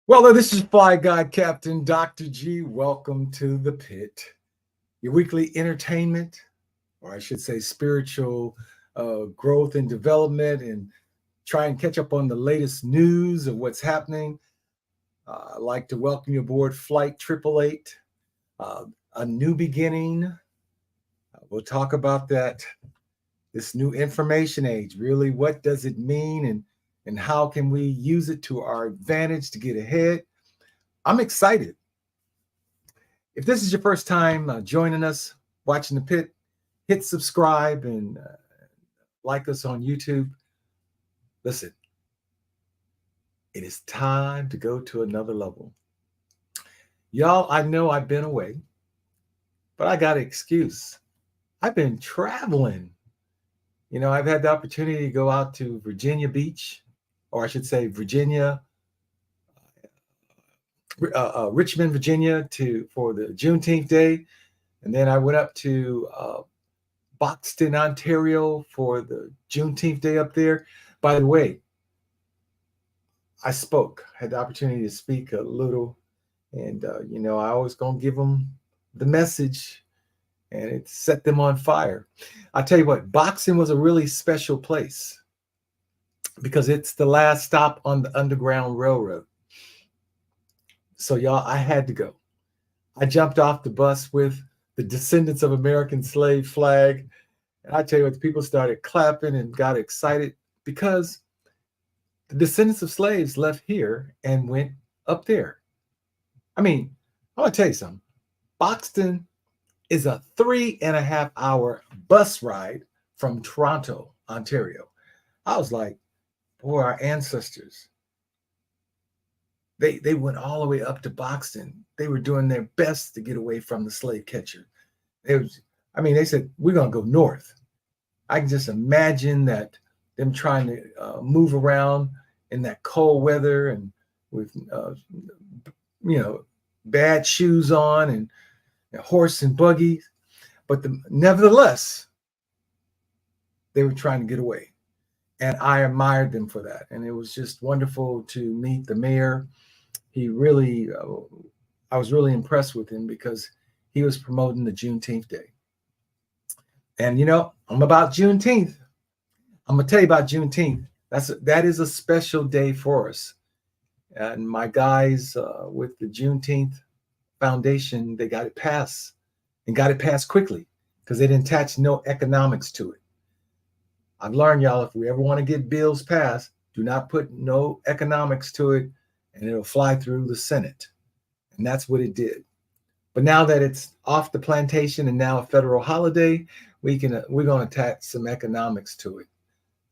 Well, this is Fly Guy Captain Dr. G. Welcome to the pit, your weekly entertainment, or I should say spiritual growth and development, and try and catch up on the latest news of what's happening. I'd like to welcome you aboard Flight 888, uh, a new beginning. We'll talk about that, this new information age. Really, what does it mean, and how can we use it to our advantage to get ahead? I'm excited. If this is your first time joining us, watching the pit, hit subscribe and like us on YouTube. Listen, it is time to go to another level. Y'all, I know I've been away, but I got an excuse. I've been traveling. I've had the opportunity to go out to Virginia Beach, or I should say Virginia, Richmond, Virginia, for the Juneteenth Day, and then I went up to Buxton, Ontario for the Juneteenth Day up there. By the way, I had the opportunity to speak a little, and I always gonna give them the message, and it set them on fire. I tell you what, Buxton was a really special place because it's the last stop on the Underground Railroad. So y'all, I had to go. I jumped off the bus with the Descendants of American Slave flag. And I tell you what, the people started clapping and got excited because the descendants of slaves left here and went up there. I mean, I want to tell you something. Buxton is a 3.5 hour bus ride from Toronto, Ontario. I was like, boy, our ancestors, they went all the way up to Buxton. They were doing their best to get away from the slave catcher. They said, we're going to go north. I can just imagine that them trying to move around in that cold weather and with, bad shoes on and horse and buggies. But nevertheless, they were trying to get away. And I admired them for that. And it was just wonderful to meet the mayor. He really, I was really impressed with him because he was promoting the Juneteenth Day. And I'm about Juneteenth. I'm gonna tell you about Juneteenth. That is a special day for us. And my guys with the Juneteenth Foundation, they got it passed and got it passed quickly because they didn't attach no economics to it. I've learned, y'all, if we ever want to get bills passed, do not put no economics to it, and it'll fly through the Senate. And that's what it did. But now that it's off the plantation and now a federal holiday, we're going to attach some economics to it.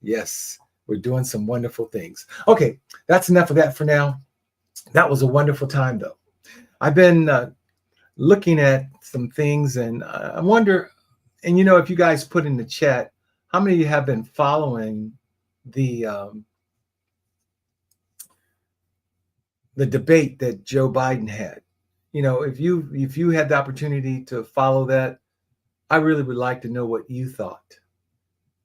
Yes, we're doing some wonderful things. Okay, that's enough of that for now. That was a wonderful time, though. I've been looking at some things, and I wonder, and if you guys put in the chat, how many of you have been following the debate that Joe Biden had? If you had the opportunity to follow that, I really would like to know what you thought.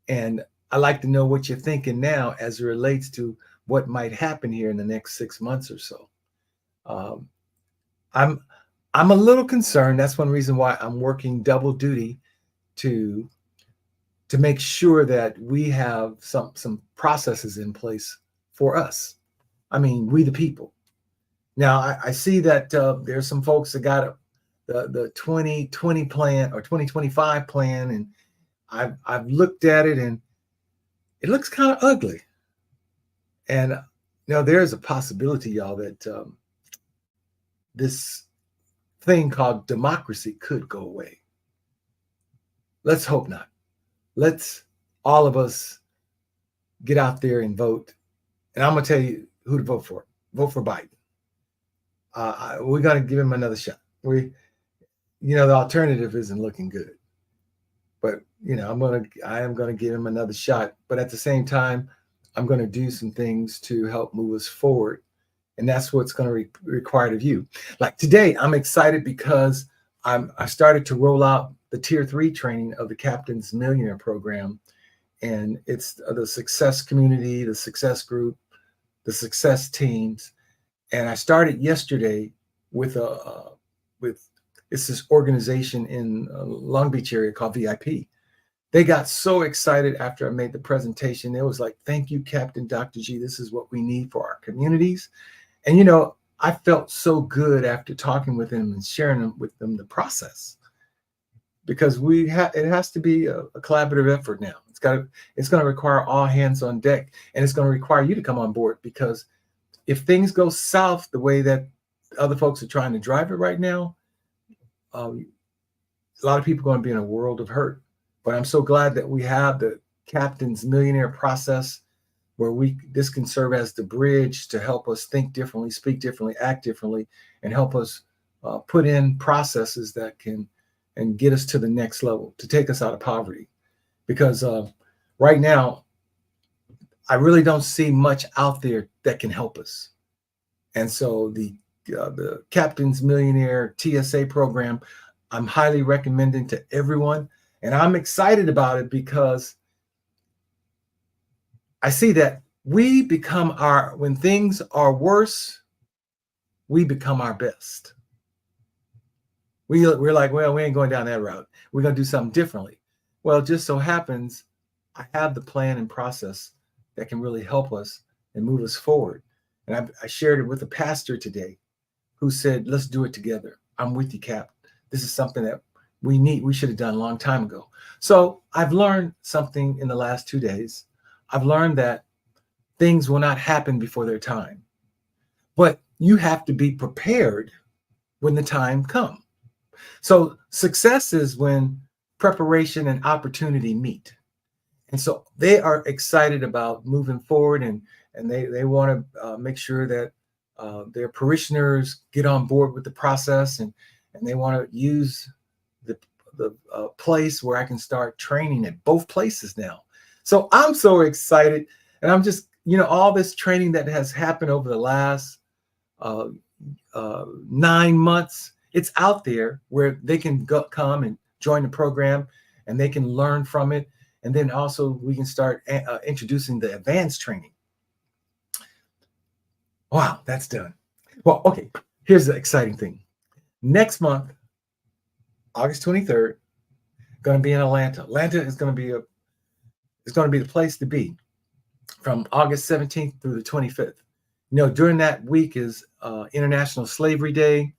And I'd like to know what you're thinking now as it relates to what might happen here in the next 6 months or so. I'm a little concerned. That's one reason why I'm working double duty to make sure that we have some processes in place for us. I mean, we the people. Now, I see that there's some folks that got the 2020 plan or 2025 plan, and I've looked at it, and it looks kind of ugly. And there's a possibility, y'all, that this thing called democracy could go away. Let's hope not. Let's all of us get out there and vote. And I'm going to tell you who to vote for. Vote for Biden. We're going to give him another shot. The alternative isn't looking good. But, I am going to give him another shot. But at the same time, I'm going to do some things to help move us forward. And that's what's going to be required of you. Like today, I'm excited because I started to roll out the Tier 3 training of the Captain's Millionaire Program. And it's the success community, the success group, the success teams. And I started yesterday with it's this organization in Long Beach area called VIP. They got so excited after I made the presentation. It was like, thank you, Captain Dr. G. This is what we need for our communities. And, I felt so good after talking with them and sharing with them the process, because it has to be a collaborative effort now. It's going to require all hands on deck, and it's going to require you to come on board, because if things go south the way that other folks are trying to drive it right now, a lot of people are going to be in a world of hurt. But I'm so glad that we have the Captain's Millionaire process, where this can serve as the bridge to help us think differently, speak differently, act differently, and help us put in processes that can and get us to the next level, to take us out of poverty. Because right now, I really don't see much out there that can help us. And so the Captain's Millionaire TSA program, I'm highly recommending to everyone. And I'm excited about it because I see that we become when things are worse, we become our best. We're like, well, we ain't going down that route. We're going to do something differently. Well, it just so happens I have the plan and process that can really help us and move us forward. And I shared it with a pastor today who said, let's do it together. I'm with you, Cap. This is something that we should have done a long time ago. So I've learned something in the last 2 days. I've learned that things will not happen before their time, but you have to be prepared when the time comes. So success is when preparation and opportunity meet. And so they are excited about moving forward, and they want to make sure that their parishioners get on board with the process, and they want to use the place where I can start training at both places now. So I'm so excited, and I'm just, all this training that has happened over the last 9 months, it's out there where they can come and join the program, and they can learn from it. And then also we can start introducing the advanced training. Wow, that's done. Well, okay, here's the exciting thing. Next month, August 23rd, going to be in Atlanta. Atlanta is going to be the place to be from August 17th through the 25th. During that week is International Slavery Day.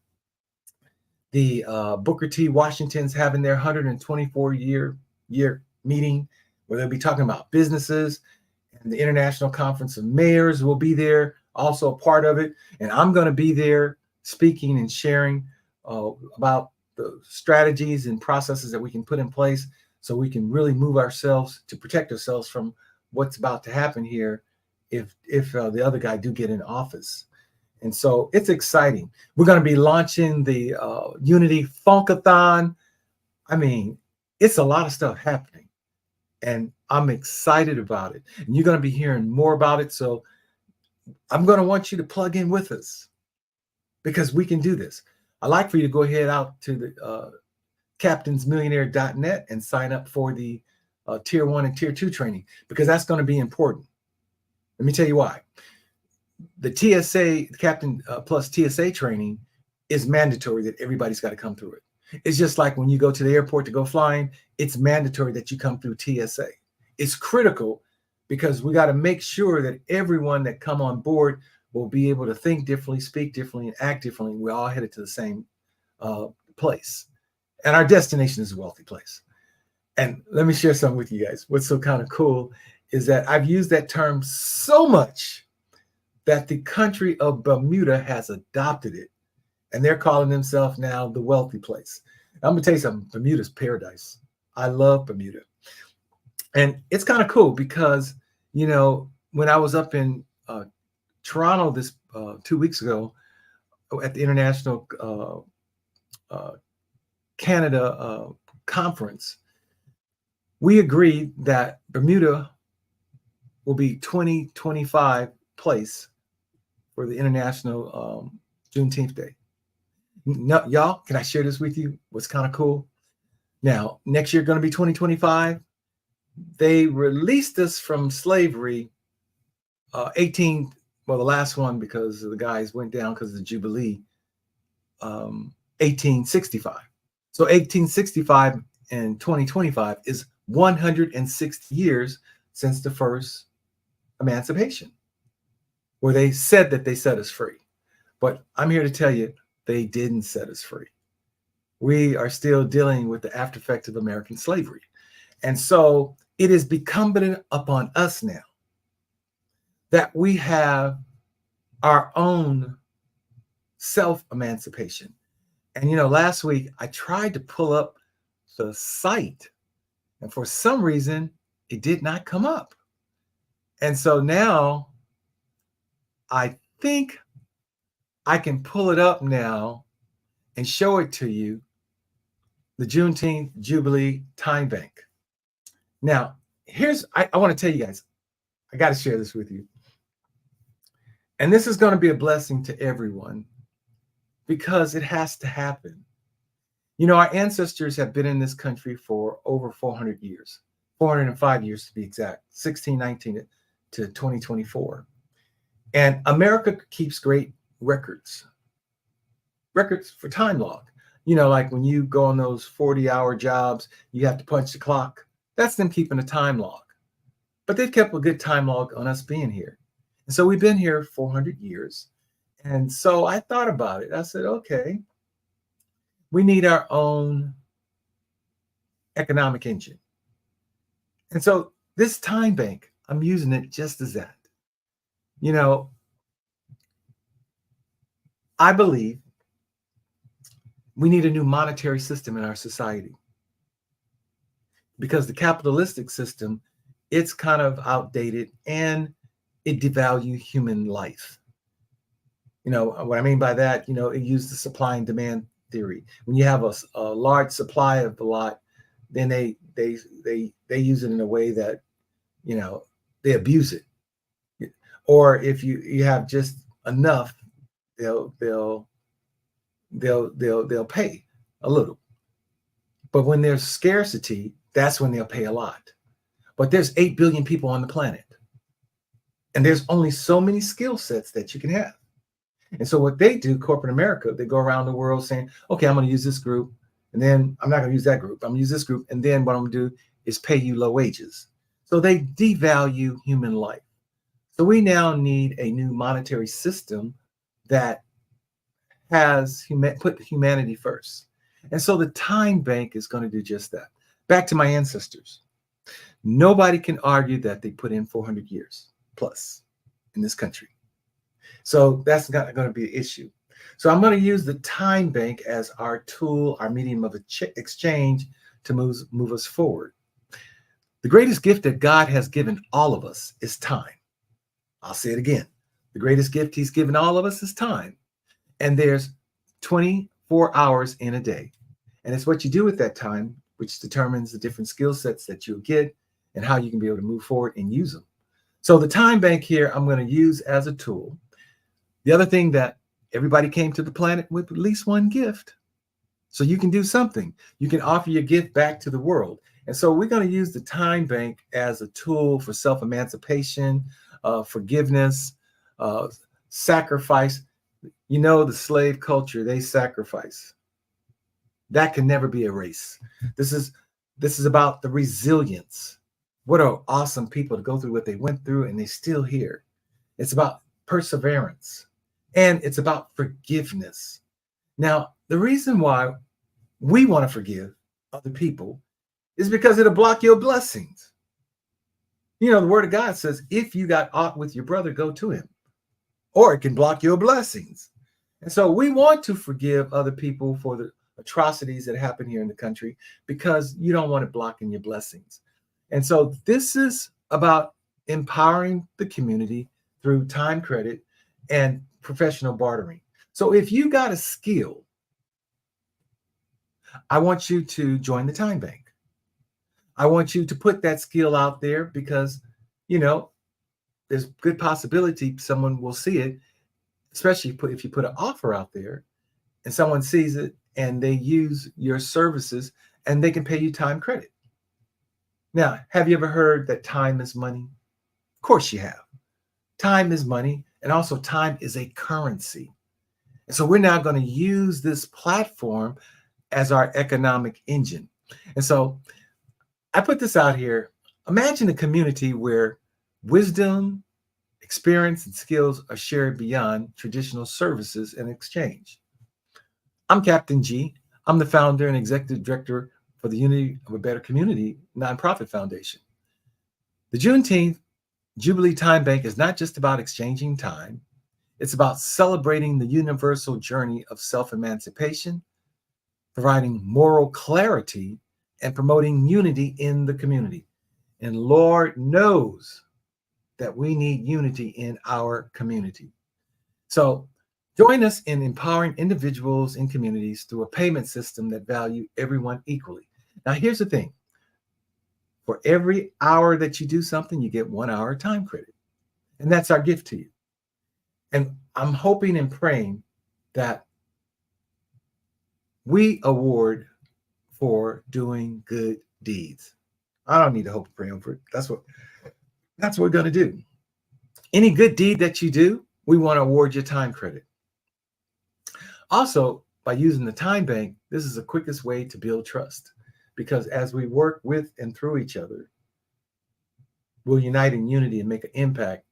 The Booker T. Washington's having their 124-year meeting, where they'll be talking about businesses, and the International Conference of Mayors will be there, also a part of it. And I'm going to be there speaking and sharing about the strategies and processes that we can put in place so we can really move ourselves to protect ourselves from what's about to happen here if the other guy do get in office. And so it's exciting. We're going to be launching the Unity Funkathon. I mean, it's a lot of stuff happening, and I'm excited about it. And you're going to be hearing more about it. So I'm going to want you to plug in with us, because we can do this. I'd like for you to go ahead out to the captainsmillionaire.net and sign up for the Tier 1 and Tier 2 training, because that's going to be important. Let me tell you why. The TSA, Captain Plus TSA training is mandatory that everybody's got to come through it. It's just like when you go to the airport to go flying, it's mandatory that you come through TSA. It's critical, because we got to make sure that everyone that come on board will be able to think differently, speak differently, and act differently. We're all headed to the same place. And our destination is a wealthy place. And let me share something with you guys. What's so kind of cool is that I've used that term so much that the country of Bermuda has adopted it, and they're calling themselves now the wealthy place. I'm gonna tell you something, Bermuda's paradise. I love Bermuda. And it's kind of cool because, when I was up in Toronto this 2 weeks ago at the International Canada conference, we agreed that Bermuda will be 2025 place for the International Juneteenth Day. Now, y'all, can I share this with you? What's kind of cool? Now, next year going to be 2025. They released us from slavery 18 well, the last one, because the guys went down because of the Jubilee, 1865. So 1865 and 2025 is 160 years since the first emancipation, where they said that they set us free. But I'm here to tell you, they didn't set us free. We are still dealing with the after effects of American slavery. And so it is incumbent upon us now that we have our own self-emancipation. And, last week I tried to pull up the site, and for some reason, it did not come up. And so now I think I can pull it up now and show it to you, the Juneteenth Jubilee Time Bank. Now, I want to tell you guys, I got to share this with you. And this is going to be a blessing to everyone because it has to happen. Our ancestors have been in this country for over 400 years, 405 years to be exact, 1619 to 2024. And America keeps great records for time log. Like when you go on those 40-hour jobs, you have to punch the clock. That's them keeping a time log. But they've kept a good time log on us being here. And so we've been here 400 years. And so I thought about it. I said, okay, we need our own economic engine. And so this time bank, I'm using it just as that. I believe we need a new monetary system in our society because the capitalistic system, it's kind of outdated and it devalues human life. What I mean by that, it used the supply and demand theory. When you have a large supply of a lot, then they use it in a way that, they abuse it. Or if you have just enough, they'll pay a little. But when there's scarcity, that's when they'll pay a lot. But there's 8 billion people on the planet. And there's only so many skill sets that you can have. And so what they do, corporate America, they go around the world saying, okay, I'm going to use this group. And then I'm not going to use that group. I'm going to use this group. And then what I'm going to do is pay you low wages. So they devalue human life. So we now need a new monetary system that has put humanity first. And so the time bank is going to do just that. Back to my ancestors. Nobody can argue that they put in 400 years plus in this country. So that's not going to be an issue. So I'm going to use the time bank as our tool, our medium of exchange to move us forward. The greatest gift that God has given all of us is time. I'll say it again. The greatest gift he's given all of us is time. And there's 24 hours in a day. And it's what you do with that time, which determines the different skill sets that you'll get and how you can be able to move forward and use them. So the time bank here, I'm going to use as a tool. The other thing, that everybody came to the planet with at least one gift. So you can do something. You can offer your gift back to the world. And so we're going to use the time bank as a tool for self-emancipation, forgiveness, sacrifice. The slave culture, they sacrifice. That can never be erased. This is about the resilience. What are awesome people to go through what they went through and they're still here. It's about perseverance. And it's about forgiveness. Now, the reason why we want to forgive other people is because it'll block your blessings. The word of God says, if you got aught with your brother, go to him. Or it can block your blessings. And so we want to forgive other people for the atrocities that happen here in the country because you don't want it blocking your blessings. And so this is about empowering the community through time credit and professional bartering. So if you got a skill, I want you to join the time bank. I want you to put that skill out there because, there's good possibility someone will see it, especially if you put an offer out there and someone sees it and they use your services and they can pay you time credit. Now, have you ever heard that time is money? Of course you have. Time is money. And also time is a currency. And so we're now going to use this platform as our economic engine. And so I put this out here. Imagine a community where wisdom, experience, and skills are shared beyond traditional services and exchange. I'm Captain G. I'm the founder and executive director for the Unity of a Better Community nonprofit foundation. The Juneteenth Jubilee Time Bank is not just about exchanging time, it's about celebrating the universal journey of self-emancipation, providing moral clarity, and promoting unity in the community. And Lord knows that we need unity in our community. So join us in empowering individuals and communities through a payment system that value everyone equally. Now, here's the thing. For every hour that you do something, you get 1 hour time credit. And that's our gift to you. And I'm hoping and praying that we award for doing good deeds. I don't need to hope and pray over it. That's what we're going to do. Any good deed that you do, we want to award you time credit. Also, by using the time bank, this is the quickest way to build trust, because as we work with and through each other, we'll unite in unity and make an impact,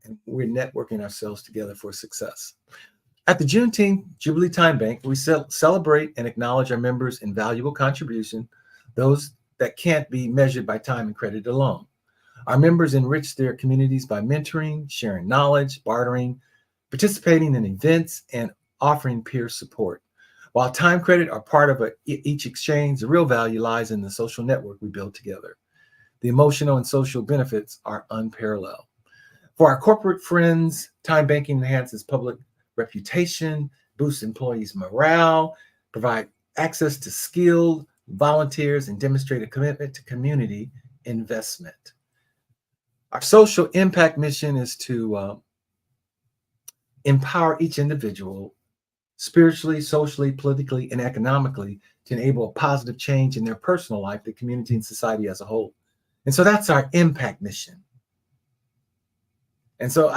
and we're networking ourselves together for success. At the Juneteenth Jubilee Time Bank, we celebrate and acknowledge our members' invaluable contribution, those that can't be measured by time and credit alone. Our members enrich their communities by mentoring, sharing knowledge, bartering, participating in events, and offering peer support. While time credit are part of each exchange, the real value lies in the social network we build together. The emotional and social benefits are unparalleled. For our corporate friends, time banking enhances public reputation, boosts employees' morale, provide access to skilled volunteers, and demonstrate a commitment to community investment. Our social impact mission is to empower each individual spiritually, socially, politically, and economically to enable a positive change in their personal life, the community, and society as a whole. And so that's our impact mission. And so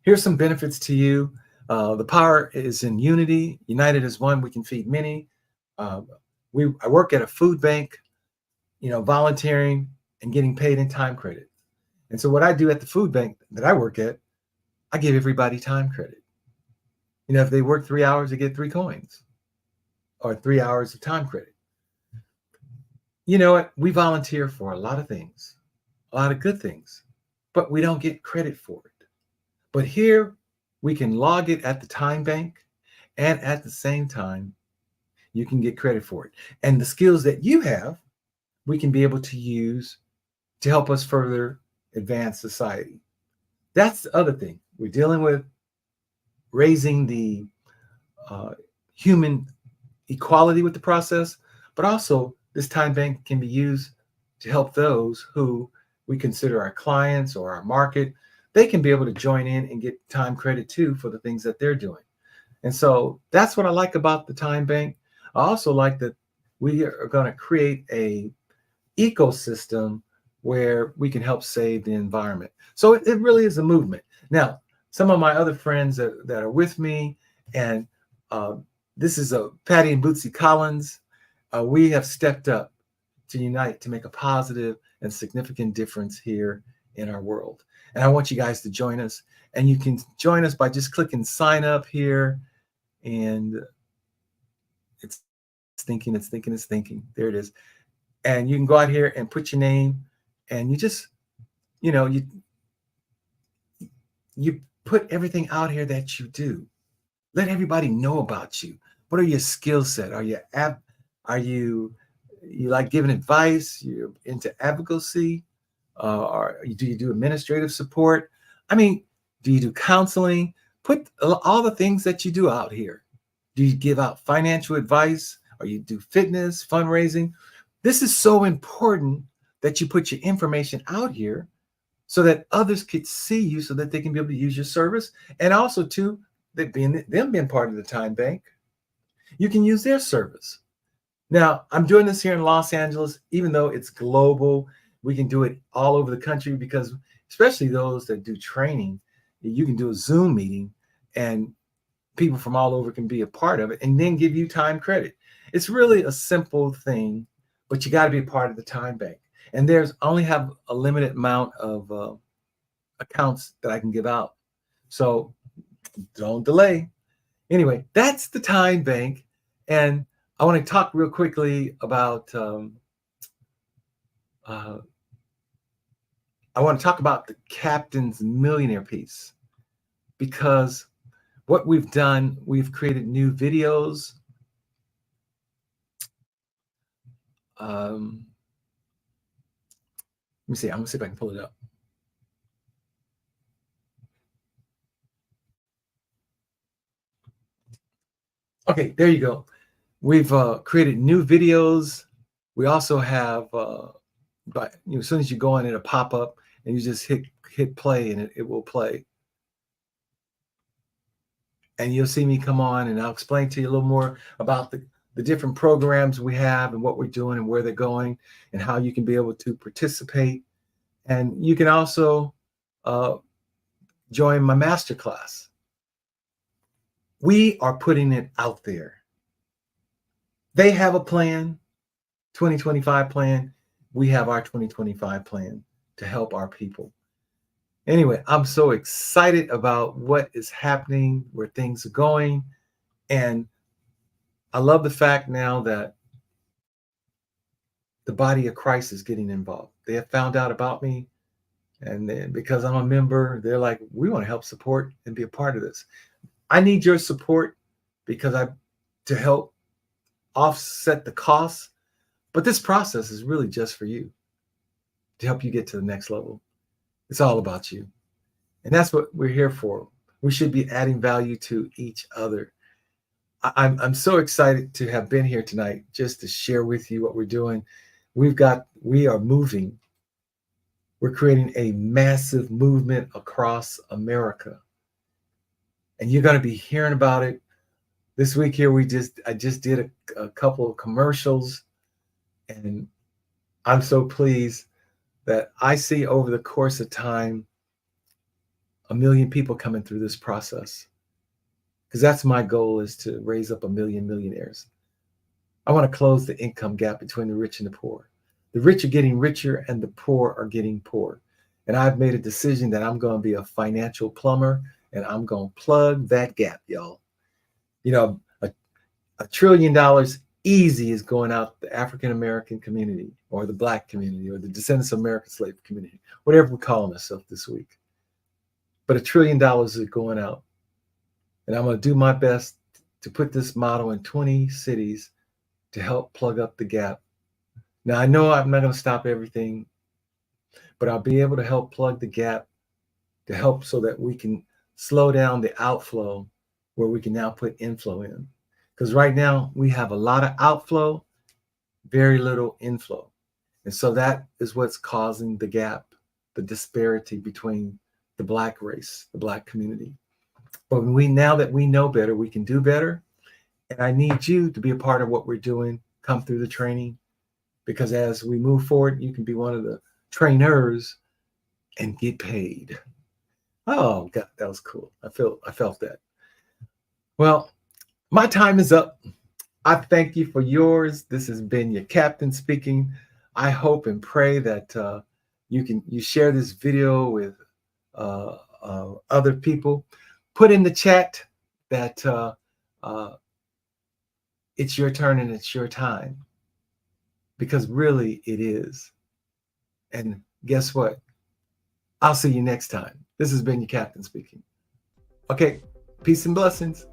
here's some benefits to you. The power is in unity. United as one, we can feed many. I work at a food bank, volunteering and getting paid in time credit. And so what I do at the food bank that I work at, I give everybody time credit. If they work 3 hours, they get 3 coins or 3 hours of time credit. You know what? We volunteer for a lot of things, a lot of good things, but we don't get credit for it. But here we can log it at the time bank, and at the same time, you can get credit for it. And the skills that you have, we can be able to use to help us further advance society. That's the other thing. We're dealing with raising the human equality with the process, but also this time bank can be used to help those who we consider our clients or our market. They can be able to join in and get time credit too for the things that they're doing. And so that's what I like about the time bank. I also like that we are going to create a ecosystem where we can help save the environment. So it really is a movement. Now, some of my other friends that are with me, and this is Patty and Bootsy Collins. We have stepped up to unite to make a positive and significant difference here in our world. And I want you guys to join us. And you can join us by just clicking sign up here. And it's thinking. There it is. And you can go out here and put your name, and you just, you put everything out here that you do. Let everybody know about you. What are your skill set? Are you like giving advice? You're into advocacy? Or do you do administrative support? I mean, do you do counseling? Put all the things that you do out here. Do you give out financial advice? Or you do fitness, fundraising? This is so important that you put your information out here so that others could see you, so that they can be able to use your service. And also too, them being part of the time bank, you can use their service. Now, I'm doing this here in Los Angeles, even though it's global. We can do it all over the country, because especially those that do training, You can do a Zoom meeting and people from all over can be a part of it and then give you time credit. It's really a simple thing, but you got to be a part of the time bank. And there's only have a limited amount of accounts that I can give out. So don't delay. Anyway, that's the time bank. And I want to talk real quickly about I want to talk about the Captain's Millionaire piece, because what we've done, we've created new videos. Let me see. I'm gonna see if I can pull it up. Okay, there you go. We've created new videos. We also have, but as soon as you go in, it'll pop up, and you just hit play, and it will play. And you'll see me come on, and I'll explain to you a little more about the different programs we have and what we're doing and where they're going and how you can be able to participate. And you can also join my masterclass. We are putting it out there. They have a plan, 2025 plan. We have our 2025 plan to help our people. Anyway, I'm so excited about what is happening, where things are going. And I love the fact now that the body of Christ is getting involved. They have found out about me. And then because I'm a member, they're like, we want to help support and be a part of this. I need your support because to help offset the costs. But this process is really just for you, to help you get to the next level. It's all about you. And that's what we're here for. We should be adding value to each other. I'm so excited to have been here tonight just to share with you what we're doing. We are moving. We're creating a massive movement across America. And you're going to be hearing about it. This week here, I just did a couple of commercials, and I'm so pleased that I see over the course of time 1 million people coming through this process, because that's my goal, is to raise up 1 million millionaires. I want to close the income gap between the rich and the poor. The rich are getting richer and the poor are getting poor. And I've made a decision that I'm going to be a financial plumber, and I'm going to plug that gap, y'all. You know, $1 trillion easy is going out the African-American community, or the Black community, or the descendants of American slave community, whatever we're calling ourselves this week. But $1 trillion is going out. And I'm going to do my best to put this model in 20 cities to help plug up the gap. Now, I know I'm not going to stop everything, but I'll be able to help plug the gap, to help so that we can slow down the outflow, where we can now put inflow in. Because right now we have a lot of outflow, very little inflow. And so that is what's causing the gap, the disparity between the Black race, the Black community. But now that we know better, we can do better. And I need you to be a part of what we're doing. Come through the training, because as we move forward, you can be one of the trainers and get paid. Oh God, that was cool. I felt that. Well, my time is up. I thank you for yours. This has been your captain speaking. I hope and pray that you share this video with other people. Put in the chat that it's your turn and it's your time, because really it is. And guess what? I'll see you next time. This has been your captain speaking. Okay, peace and blessings.